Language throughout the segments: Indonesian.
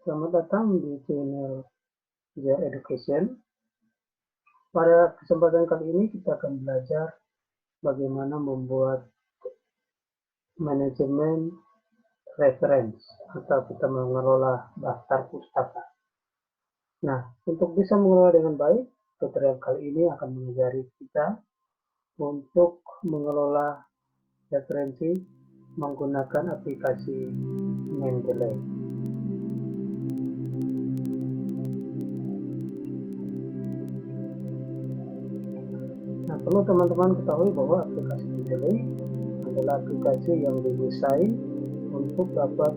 Selamat datang di channel Jar Education. Pada kesempatan kali ini kita akan belajar bagaimana membuat manajemen reference atau kita mengelola daftar pustaka. Nah, untuk bisa mengelola dengan baik, tutorial kali ini akan mengajari kita untuk mengelola referensi menggunakan aplikasi Mendeley. Nah, perlu teman-teman ketahui bahwa aplikasi Mendeley adalah aplikasi yang didesain untuk dapat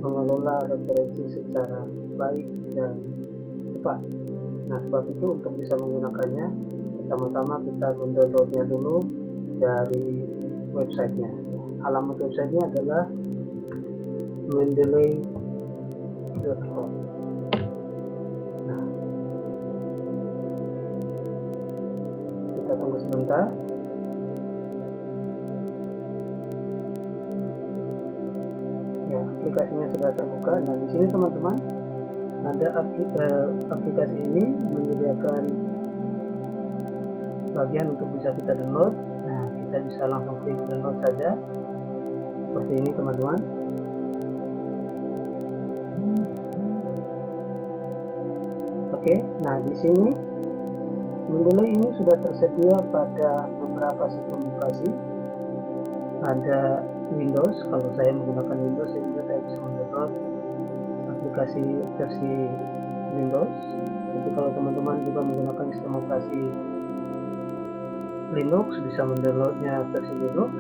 mengelola referensi secara baik dan cepat. Nah, sebab itu untuk bisa menggunakannya, pertama-tama kita mendownloadnya dulu dari websitenya. Alamat websitenya adalah mendeley.com. Nah, kita tunggu sebentar. Ya, aplikasinya sudah terbuka. Nah, di sini teman-teman ada aplikasi ini menyediakan bagian untuk bisa kita download. Nah, kita bisa langsung klik download saja seperti ini teman-teman. Oke, nah di sini Mendeley ini sudah tersedia pada beberapa sistem operasi. Ada Windows, kalau saya menggunakan Windows sehingga saya bisa mendownload aplikasi versi Windows. Jadi kalau teman-teman juga menggunakan sistem operasi Linux, bisa mendownloadnya versi Linux,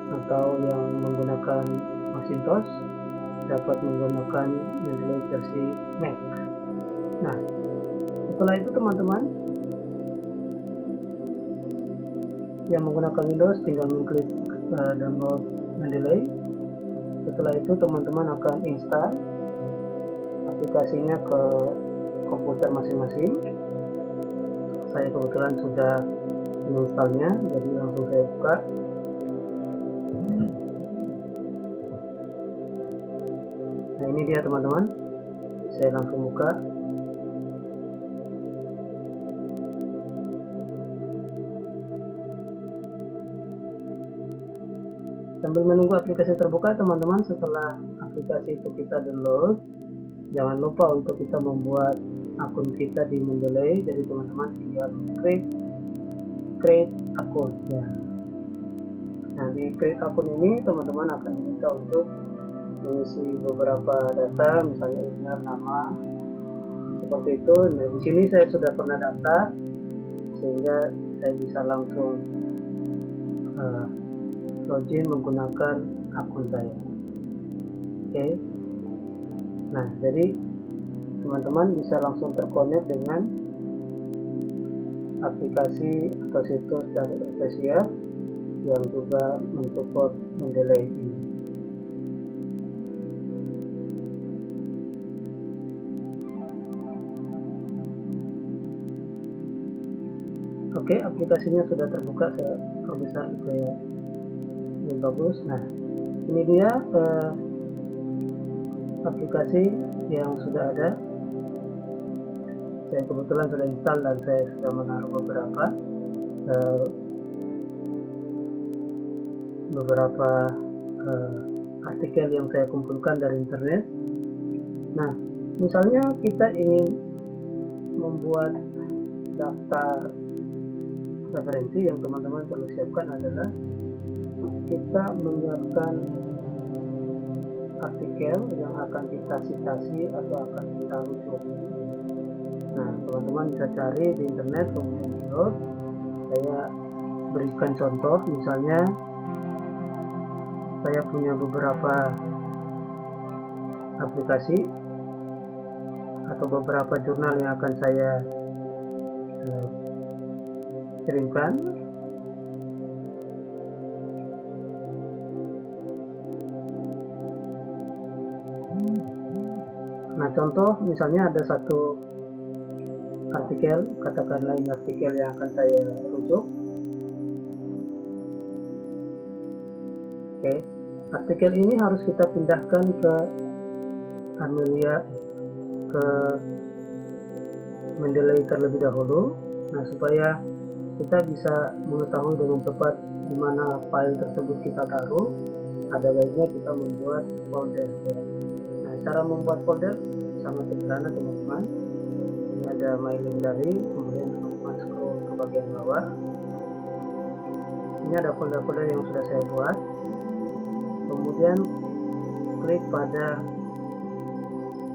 atau yang menggunakan Macintosh dapat menggunakan Mendeley versi Mac. Nah, setelah itu teman-teman yang menggunakan Windows tinggal mengklik download Mendeley. Setelah itu teman-teman akan install aplikasinya ke komputer masing-masing. Saya kebetulan sudah menginstalnya, jadi langsung saya buka. Nah, ini dia teman-teman, saya langsung buka. Sambil menunggu aplikasi terbuka teman-teman, setelah aplikasi itu kita download, jangan lupa untuk kita membuat akun kita di Mendeley. Jadi teman-teman tinggal klik create akun ya. Nah, di create akun ini teman-teman akan diminta untuk mengisi beberapa data, misalnya email, nama, seperti itu. Nah, di sini saya sudah pernah daftar sehingga saya bisa langsung login menggunakan akun saya. Oke. Nah, jadi teman-teman bisa langsung terkonek dengan aplikasi atau situs dari Elsevier yang juga mensupport Mendeley ini. Oke, aplikasinya sudah terbuka, kalau bisa saya yang bagus. Nah, ini dia aplikasi yang sudah ada. Saya kebetulan sudah install dan saya sudah menaruh beberapa artikel yang saya kumpulkan dari internet. Nah, misalnya kita ingin membuat daftar referensi, yang teman-teman perlu siapkan adalah kita menyiapkan artikel yang akan kita citasi atau akan kita rujuk. Nah, teman-teman bisa cari di internet, kemudian download. Saya berikan contoh, misalnya saya punya beberapa aplikasi atau beberapa jurnal yang akan saya kirimkan. Nah, contoh misalnya ada satu artikel, katakanlah ini artikel yang akan saya rujuk. Oke, artikel ini harus kita pindahkan ke Amelia ke Mendeley terlebih dahulu. Nah, supaya kita bisa mengetahui dengan tepat di mana file tersebut kita taruh, ada baiknya kita membuat folder. Nah, cara membuat folder sangat sederhana teman-teman. Ini ada My Library, kemudian teman-teman scroll ke bagian bawah. Ini ada folder-folder yang sudah saya buat. Kemudian klik pada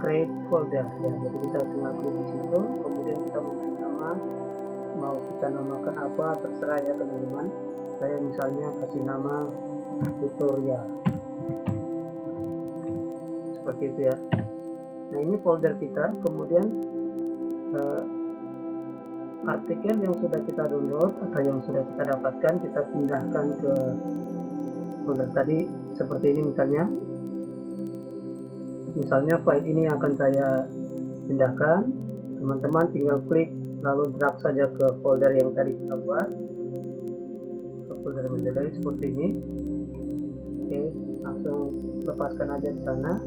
create folder ya. Jadi kita tinggal klik di situ, kemudian kita memberi nama, mau kita namakan apa terserah ya teman-teman. Saya misalnya kasih nama tutorial seperti itu ya. Nah, ini folder kita. Kemudian artikel yang sudah kita download atau yang sudah kita dapatkan kita pindahkan ke folder tadi seperti ini. Misalnya file ini akan saya pindahkan, teman-teman tinggal klik lalu drag saja ke folder yang tadi kita buat, ke folder Mendeley seperti ini. Oke, langsung lepaskan aja di sana,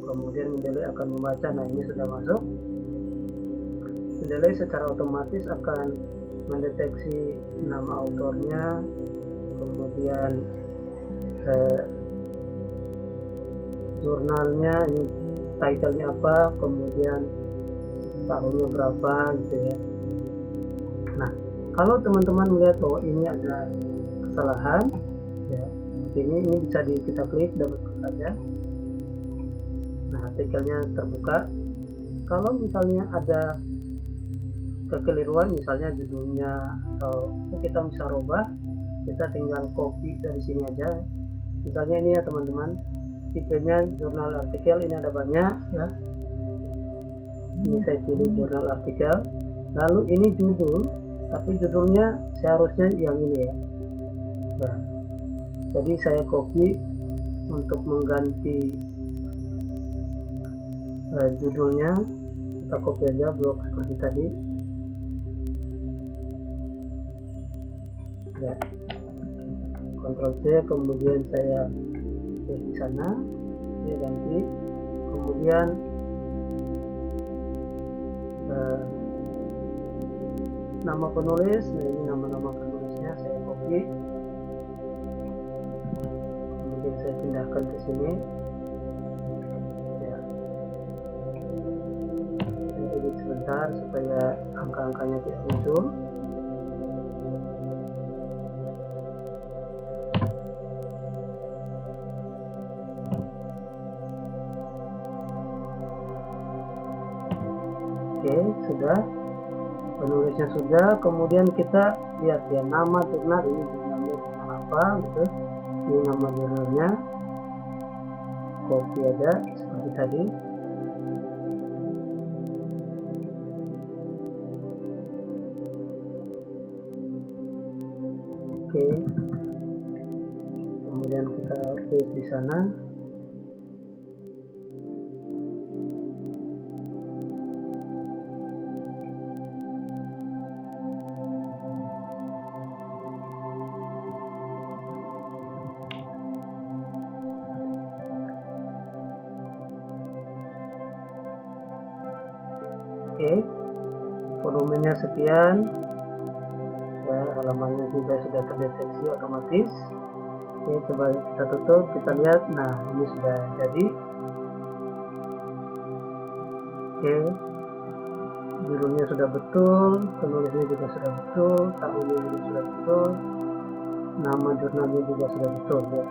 kemudian Mendeley akan membaca. Nah, ini sudah masuk. Mendeley secara otomatis akan mendeteksi nama autornya, kemudian jurnalnya, ini title-nya apa, kemudian tahunnya berapa gitu ya. Nah, kalau teman-teman melihat bahwa ini ada kesalahan ya, ini bisa kita klik double klik saja. Nah, artikelnya terbuka. Kalau misalnya ada kekeliruan, misalnya judulnya atau kita bisa rubah, kita tinggal copy dari sini aja. Misalnya ini ya teman-teman, tipenya jurnal artikel, ini ada banyak ya. Ini saya pilih jurnal artikel, lalu ini judul, tapi judulnya seharusnya yang ini ya. Nah, jadi saya copy untuk mengganti judulnya, kita copy aja blok seperti tadi ya. Ctrl C, kemudian saya di sana, saya ganti, kemudian nama penulis. Nah, ini nama-nama penulisnya saya copy, kemudian saya pindahkan ke sini ya. Saya edit sebentar supaya angka-angkanya tidak muncul. Oke, sudah, penulisnya sudah. Kemudian kita lihat ya, nama jurnal, ini jurnalnya jurnal apa gitu, ini nama jurnalnya, copy aja seperti tadi. Oke, kemudian kita paste di sana. Oke, volumenya sekian ya, halamannya juga sudah terdeteksi otomatis. Oke, coba kita tutup, kita lihat. Nah, ini sudah jadi. Oke, judulnya sudah betul, penulisnya juga sudah betul, tahunnya juga sudah betul, nama jurnalnya juga sudah betul ya.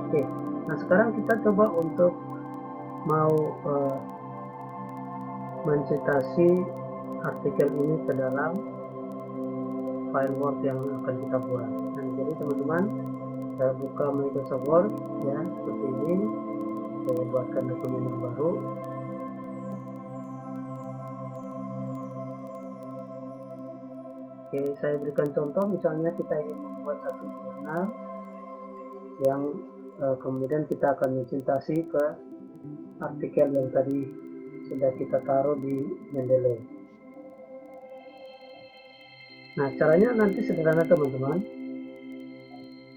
Oke, nah sekarang kita coba untuk mau mencitasi artikel ini ke dalam file Word yang akan kita buat. Nah, jadi teman-teman, saya buka Microsoft Word ya, seperti ini. Saya buatkan dokumen yang baru. Oke, saya berikan contoh, misalnya kita ingin membuat satu jurnal yang kemudian kita akan mencitasi ke artikel yang tadi sudah kita taruh di Mendeley. Nah, caranya nanti sederhana teman-teman.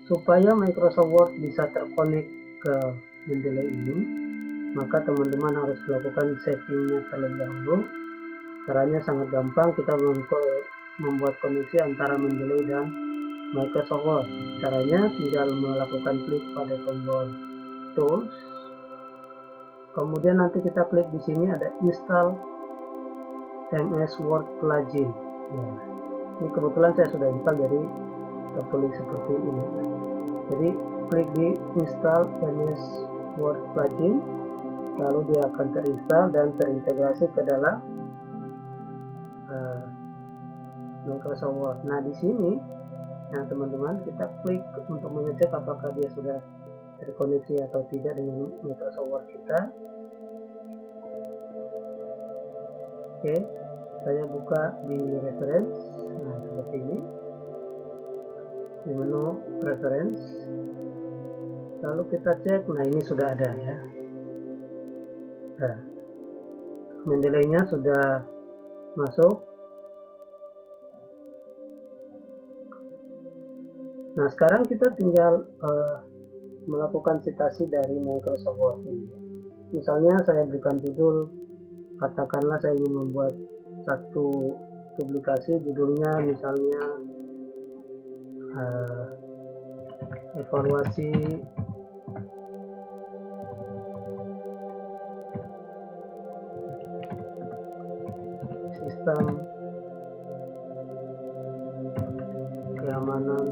Supaya Microsoft Word bisa terkonek ke Mendeley ini, maka teman-teman harus melakukan settingnya terlebih dahulu. Caranya sangat gampang, kita membuat koneksi antara Mendeley dan Microsoft Word. Caranya tinggal melakukan klik pada tombol Tools, kemudian nanti kita klik di sini ada Install MS Word Plugin. Ya, ini kebetulan saya sudah install, jadi tertulis seperti ini. Jadi klik di Install MS Word Plugin, lalu dia akan terinstall dan terintegrasi ke dalam Microsoft Word. Nah, di sini, nah teman-teman, kita klik untuk mengecek apakah dia sudah terkoneksi atau tidak dengan Microsoft Word kita. Oke, saya buka di reference. Nah, seperti ini, di menu reference, lalu kita cek. Nah, ini sudah ada ya. Nah, Mendeley-nya sudah masuk. Nah, sekarang kita tinggal melakukan citasi dari Microsoft Word ini. Misalnya saya berikan judul, katakanlah saya ingin membuat satu publikasi, judulnya misalnya evaluasi sistem keamanan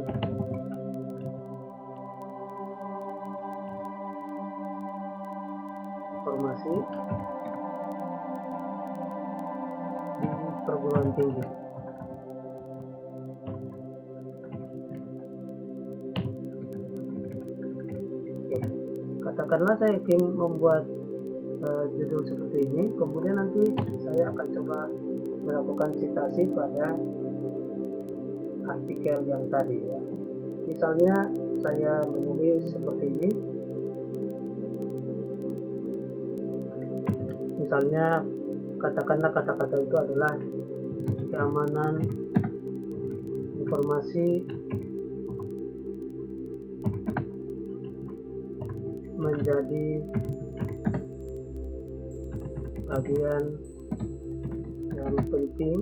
informasi di perguruan tinggi. Oke. Katakanlah saya ingin membuat judul seperti ini, kemudian nanti saya akan coba melakukan citasi pada artikel yang tadi ya. Misalnya saya menulis seperti ini. Misalnya katakanlah kata-kata itu adalah keamanan informasi menjadi bagian yang penting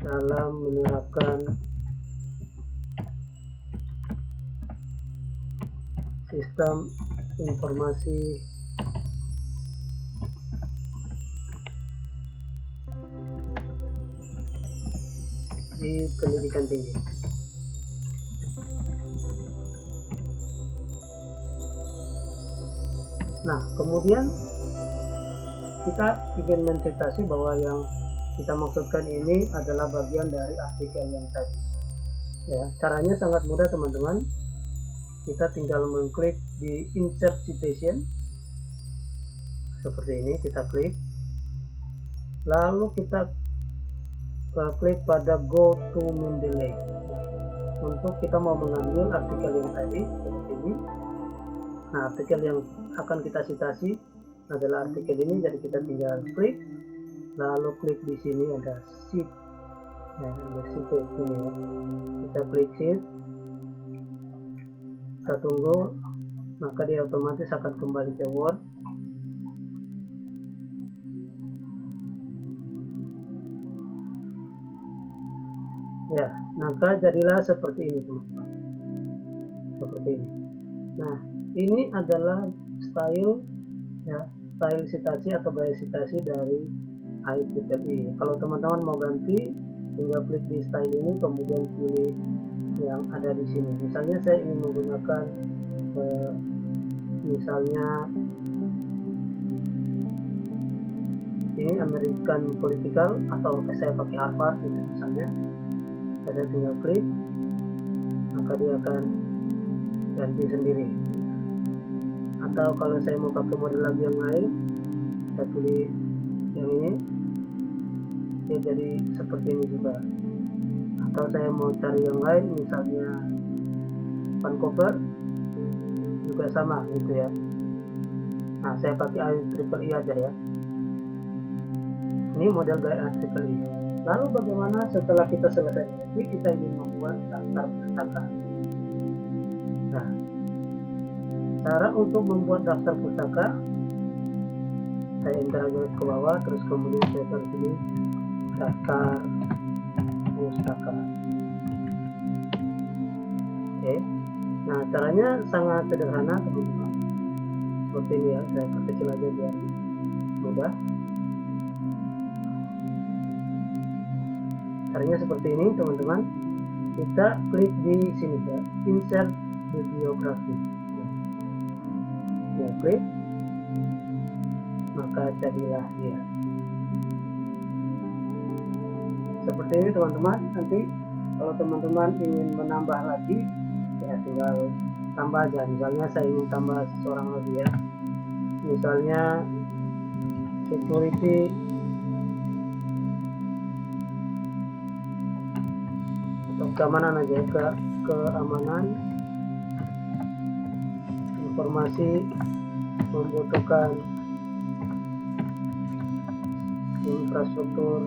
dalam menerapkan sistem informasi di pendidikan tinggi. Nah, kemudian kita ingin mencitasi bahwa yang kita maksudkan ini adalah bagian dari artikel yang tadi. Ya, caranya sangat mudah teman-teman. Kita tinggal mengklik di Insert Citation seperti ini, kita klik, lalu kita klik pada Go to Mendeley untuk kita mau mengambil artikel yang tadi seperti ini. Nah, artikel yang akan kita citasi adalah artikel ini, jadi kita tinggal klik, lalu klik di sini ada Sheet, ya, ada Sheet ini ya. Kita klik Sheet, kita tunggu, maka dia otomatis akan kembali ke Word. Ya, maka jadilah seperti ini teman-teman, seperti ini. Nah, ini adalah style ya, style citasi atau gaya citasi dari IEEE. Kalau teman-teman mau ganti, tinggal klik di style ini, kemudian pilih yang ada di sini. Misalnya saya ingin menggunakan misalnya ini American Political, atau saya pakai Harvard gitu misalnya. Saya tinggal klik, maka dia akan ganti sendiri. Atau kalau saya mau pakai model lagi yang lain, saya pilih yang ini, dia jadi seperti ini juga. Atau saya mau cari yang lain, misalnya Vancouver, juga sama gitu ya. Nah, saya pakai IEEE aja ya. Ini model gaya IEEE. Lalu bagaimana setelah kita selesai ini, kita ingin membuat daftar pustaka. Nah, Cara untuk membuat daftar pustaka, saya enter garis ke bawah, terus kemudian saya taruh sini daftar pustaka. Oke. Nah, caranya sangat sederhana teman-teman. Seperti ini ya, saya perkecil aja biar mudah. Caranya seperti ini teman-teman. Kita klik di sini ya, insert bibliografi. Ya, klik, maka jadilah dia. Seperti ini teman-teman. Nanti kalau teman-teman ingin menambah lagi, ya tinggal tambah aja. Misalnya saya ingin tambah seseorang lagi ya, misalnya security atau keamanan aja, keamanan informasi membutuhkan infrastruktur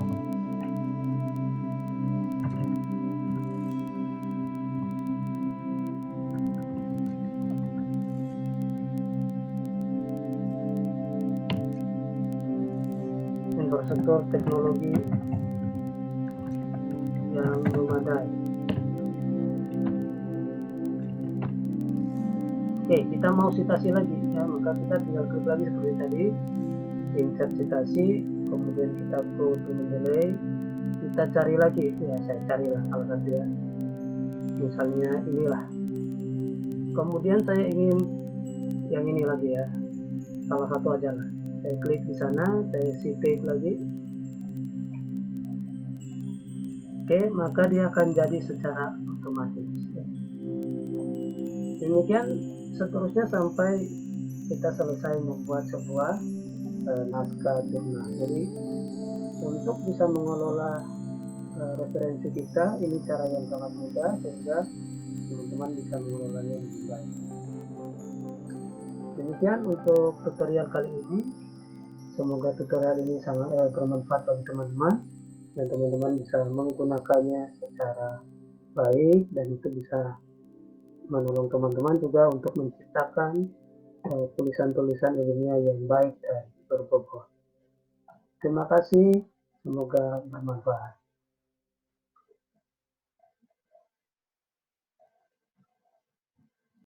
teknologi yang memadai. Oke, kita mau citasi lagi ya, maka kita tinggal klik lagi seperti tadi, insert citasi, kemudian kita go to mendeley, kita cari lagi ya, saya carilah salah satu ya, misalnya inilah. Kemudian saya ingin yang ini lagi ya, salah satu aja lah. Saya klik di sana, saya save lagi. Oke, maka dia akan jadi secara otomatis. Demikian seterusnya sampai kita selesai membuat sebuah naskah jurnal. Jadi untuk bisa mengelola referensi kita, ini cara yang sangat mudah sehingga teman-teman bisa mengelolanya lebih baik. Demikian untuk tutorial kali ini. Semoga tutorial ini sangat bermanfaat bagi teman-teman dan teman-teman bisa menggunakannya secara baik, dan itu bisa menolong teman-teman juga untuk menciptakan tulisan-tulisan ilmiah yang baik dan berbobot. Terima kasih, semoga bermanfaat.